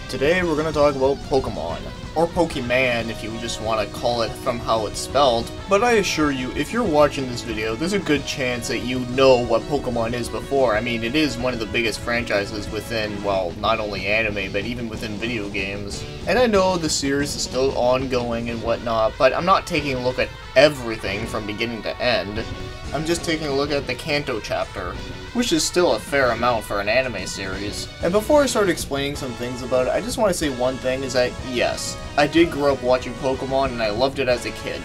Today we're going to talk about Pokemon, or Pokemon if you just want to call it from how it's spelled, but I assure you, if you're watching this video, there's a good chance that you know what Pokemon is before. I mean, it is one of the biggest franchises within, well, not only anime, but even within video games. And I know the series is still ongoing and whatnot, but I'm not taking a look at everything from beginning to end. I'm just taking a look at the Kanto chapter, which is still a fair amount for an anime series. And before I start explaining some things about it, I just want to say one thing is that, yes, I did grow up watching Pokemon and I loved it as a kid.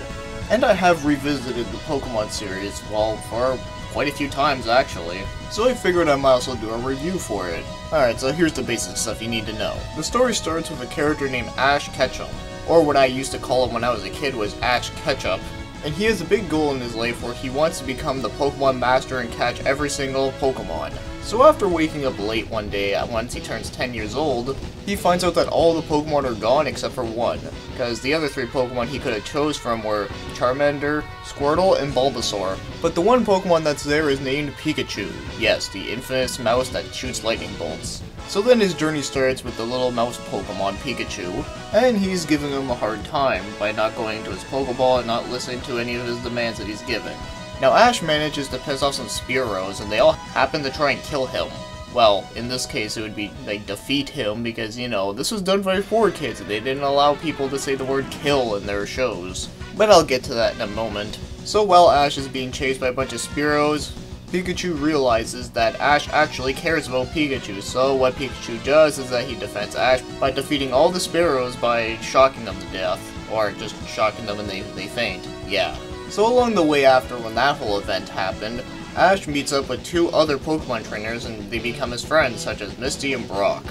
And I have revisited the Pokemon series, well, for quite a few times actually. So I figured I might as well do a review for it. Alright, so here's the basic stuff you need to know. The story starts with a character named Ash Ketchum, or what I used to call him when I was a kid was Ash Ketchup. And he has a big goal in his life where he wants to become the Pokemon Master and catch every single Pokemon. So after waking up late one day, once he turns 10 years old, he finds out that all the Pokemon are gone except for one, because the other three Pokemon he could have chose from were Charmander, Squirtle, and Bulbasaur. But the one Pokemon that's there is named Pikachu, yes, the infamous mouse that shoots lightning bolts. So then his journey starts with the little mouse Pokemon Pikachu, and he's giving him a hard time by not going to his Pokeball and not listening to any of his demands that he's giving. Now Ash manages to piss off some Spearows, and they all happen to try and kill him. Well, in this case it would be, like, defeat him, because, you know, this was done by 4Kids, and they didn't allow people to say the word kill in their shows. But I'll get to that in a moment. So while Ash is being chased by a bunch of Spearows, Pikachu realizes that Ash actually cares about Pikachu, so what Pikachu does is that he defends Ash by defeating all the Spearows by shocking them to death, or just shocking them and they faint, yeah. So along the way after when that whole event happened, Ash meets up with two other Pokemon trainers and they become his friends, such as Misty and Brock.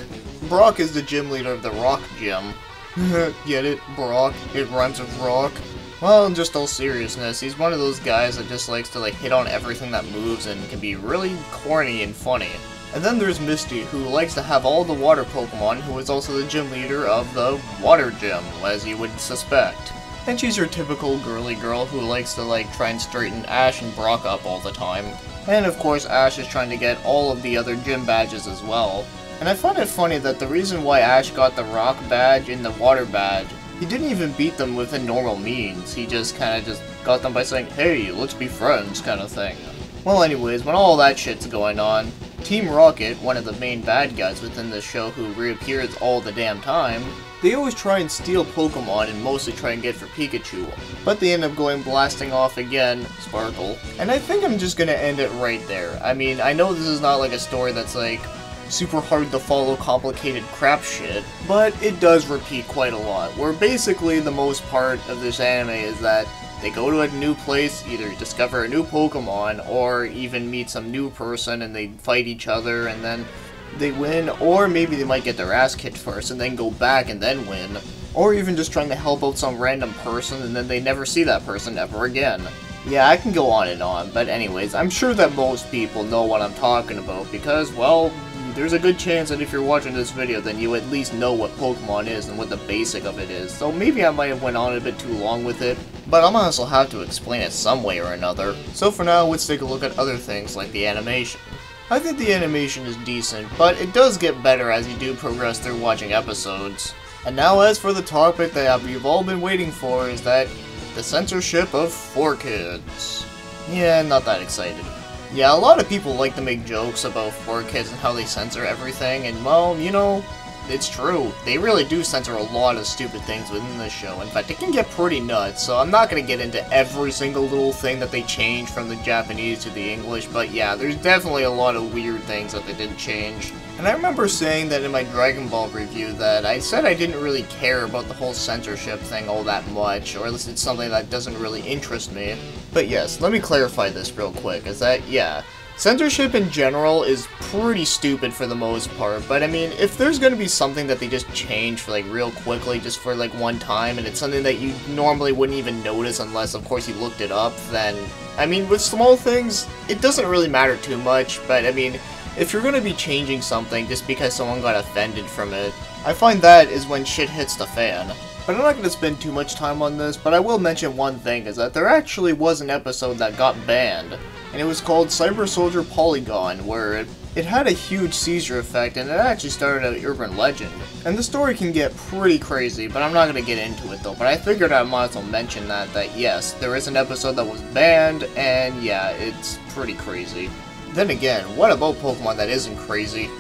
Brock is the gym leader of the Rock Gym. Get it? Brock? It rhymes with rock. Well, in just all seriousness, he's one of those guys that just likes to hit on everything that moves and can be really corny and funny. And then there's Misty, who likes to have all the water Pokemon, who is also the gym leader of the Water Gym, as you would suspect. And she's your typical girly girl who likes to try and straighten Ash and Brock up all the time. And of course Ash is trying to get all of the other gym badges as well. And I find it funny that the reason why Ash got the Rock badge and the Water badge, he didn't even beat them within normal means. He just got them by saying, hey, let's be friends, kind of thing. Well anyways, when all that shit's going on, Team Rocket, one of the main bad guys within this show who reappears all the damn time, they always try and steal Pokemon and mostly try and get for Pikachu, but they end up going blasting off again, Sparkle. And I think I'm just gonna end it right there. I mean, I know this is not a story that's super hard to follow complicated crap shit, but it does repeat quite a lot, where basically the most part of this anime is that they go to a new place, either discover a new Pokemon, or even meet some new person and they fight each other and then they win, or maybe they might get their ass kicked first and then go back and then win, or even just trying to help out some random person and then they never see that person ever again. Yeah, I can go on, but anyways, I'm sure that most people know what I'm talking about because, well, there's a good chance that if you're watching this video, then you at least know what Pokemon is and what the basic of it is. So maybe I might have went on a bit too long with it, but I'm also have to explain it some way or another. So for now, let's take a look at other things like the animation. I think the animation is decent, but it does get better as you do progress through watching episodes. And now as for the topic that you've all been waiting for is that the censorship of 4Kids. Yeah, not that excited. Yeah, a lot of people like to make jokes about 4Kids and how they censor everything, and well, you know, it's true. They really do censor a lot of stupid things within the show. In fact, it can get pretty nuts, so I'm not going to get into every single little thing that they change from the Japanese to the English, but yeah, there's definitely a lot of weird things that they didn't change. And I remember saying that in my Dragon Ball review that I said I didn't really care about the whole censorship thing all that much, or at least it's something that doesn't really interest me. But yes, let me clarify this real quick, is that, yeah, censorship in general is pretty stupid for the most part, but I mean, if there's gonna be something that they just change for real quickly, just for one time, and it's something that you normally wouldn't even notice unless, of course, you looked it up, then, I mean, with small things, it doesn't really matter too much, but I mean, if you're gonna be changing something just because someone got offended from it, I find that is when shit hits the fan. But I'm not going to spend too much time on this, but I will mention one thing, is that there actually was an episode that got banned, and it was called Cyber Soldier Polygon, where it had a huge seizure effect, and it actually started an urban legend. And the story can get pretty crazy, but I'm not going to get into it though, but I figured I might as well mention that yes, there is an episode that was banned, and yeah, it's pretty crazy. Then again, what about Pokemon that isn't crazy?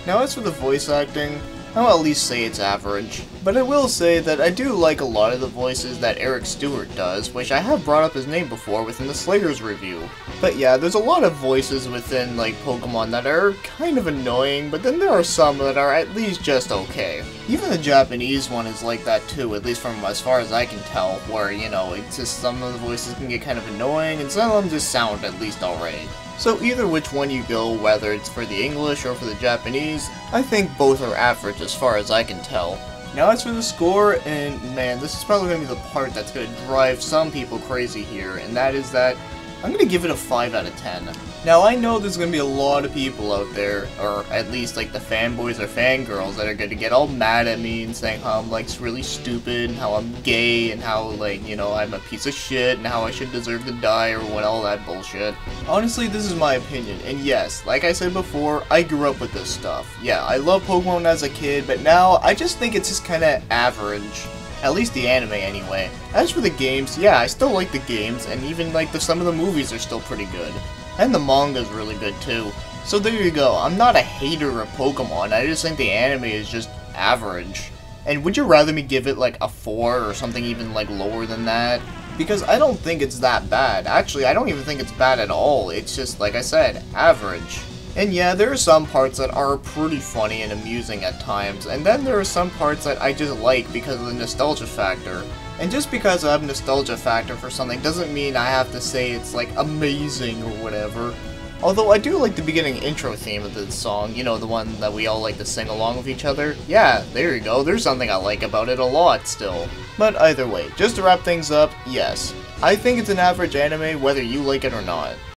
Now as for the voice acting, I'll at least say it's average. But I will say that I do like a lot of the voices that Eric Stewart does, which I have brought up his name before within the Slayers review. But yeah, there's a lot of voices within, like, Pokemon that are kind of annoying, but then there are some that are at least just okay. Even the Japanese one is like that too, at least from as far as I can tell, where, you know, it's just some of the voices can get kind of annoying, and some of them just sound at least alright. So either which one you go, whether it's for the English or for the Japanese, I think both are average as far as I can tell. Now as for the score, and man, this is probably going to be the part that's going to drive some people crazy here, and that is that I'm going to give it a 5 out of 10. Now I know there's going to be a lot of people out there, or at least like the fanboys or fangirls, that are going to get all mad at me and saying how I'm like really stupid, and how I'm gay, and how like, you know, I'm a piece of shit, and how I should deserve to die, or what, all that bullshit. Honestly, this is my opinion, and yes, like I said before, I grew up with this stuff. Yeah, I loved Pokemon as a kid, but now I just think it's just kinda average. At least the anime, anyway. As for the games, yeah, I still like the games, and even like some of the movies are still pretty good. And the manga's really good too. So there you go, I'm not a hater of Pokemon, I just think the anime is just average. And would you rather me give it like a 4 or something even like lower than that? Because I don't think it's that bad. Actually, I don't even think it's bad at all. It's just, like I said, average. And yeah, there are some parts that are pretty funny and amusing at times, and then there are some parts that I just like because of the nostalgia factor. And just because I have a nostalgia factor for something doesn't mean I have to say it's like amazing or whatever. Although I do like the beginning intro theme of this song, you know, the one that we all like to sing along with each other. Yeah, there you go, there's something I like about it a lot still. But either way, just to wrap things up, yes, I think it's an average anime whether you like it or not.